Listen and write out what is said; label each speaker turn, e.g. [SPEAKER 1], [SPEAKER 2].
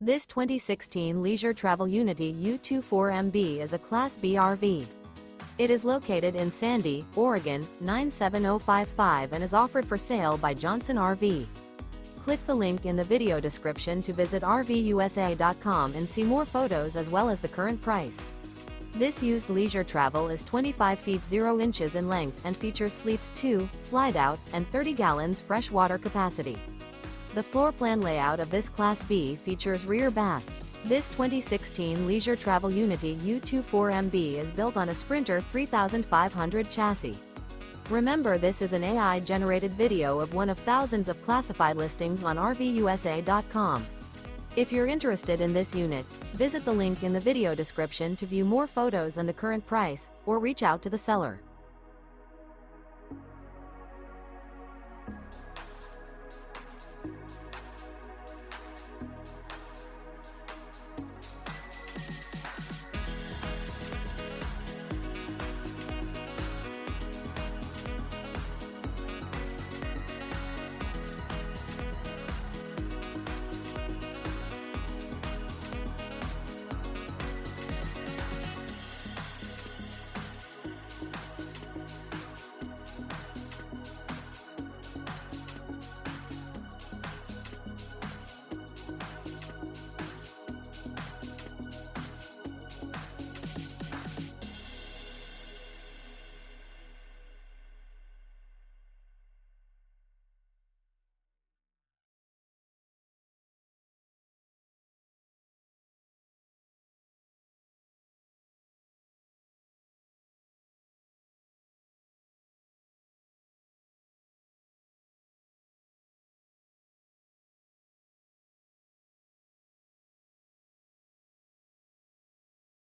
[SPEAKER 1] This 2016 Leisure Travel Unity U24MB is a Class B RV. It is located in Sandy, Oregon, 97055 and is offered for sale by Johnson RV. Click the link in the video description to visit RVUSA.com and see more photos as well as the current price. This used leisure travel is 25 feet 0 inches in length and features sleeps 2, Slideout, and 30 gallons fresh water capacity. The floor plan layout of this Class B features rear bath. This 2016 Leisure Travel Unity U24MB is built on a Sprinter 3500 chassis. Remember, this is an AI-generated video of one of thousands of classified listings on RVUSA.com. If you're interested in this unit, visit the link in the video description to view more photos and the current price, or reach out to the seller.